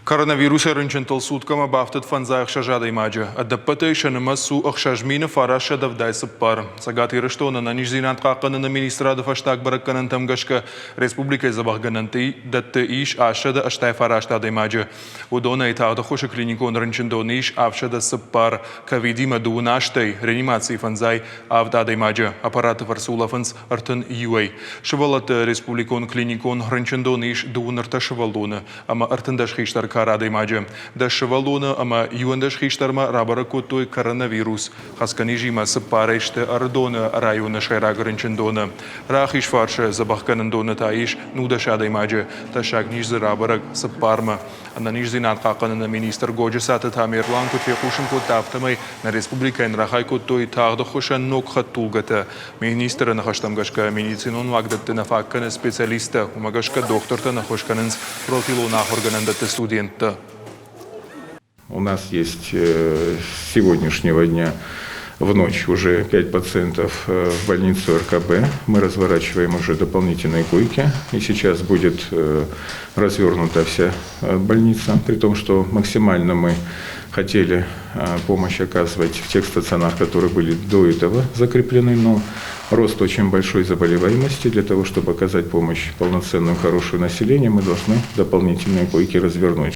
Коронавирус рынчентал суткама бафтет фанзаях шажада имаджа. Адаппата ишанама су ахшажмина фараша давдайсы пар. Сагат ирыштона на нижзинат қаққаны на министрады фаштак баракканын тамгашка республика забахгананты датты иш ашада аштай фараштада имаджа. Удона итағда хоша клиникон рынчентоны иш авшада сыппар. Ковидима дуынаштай реанимации фанзай авдада имаджа. Аппараты фарсулафанс артын юэй. Шывалат республикон клиникон рынчентоны иш дуынарта шывалдуны. Ама артындаш хиштар карады имаджа. Да шывалуна, ама юандаш хиштарма рабара коттой коронавирус. Хасканижима сыппарайшты ардона района шайрагырынчындона. Рахиш фарша забахканындона таиш нудашада имаджа. Ташак нижзы рабарак сыппарма. Ана нижзинат қақанына министр годжа саты тамерлан кутве хушын кот тафтамай на республикайн рахай коттой тағды хушан нок хаттулгата. Министра нахаштамгашка медицинон вагдатты нафакканы специалиста. Умагашка докторта нахошканынс профилу нахорганандаты студент. У нас есть с сегодняшнего дня в ночь уже 5 пациентов в больницу РКБ. Мы разворачиваем уже дополнительные койки. И сейчас будет развернута вся больница. При том, что максимально мы хотели помощь оказывать в тех стационарах, которые были до этого закреплены. Но рост очень большой заболеваемости. Для того, чтобы оказать помощь полноценную, хорошую населению, мы должны дополнительные койки развернуть.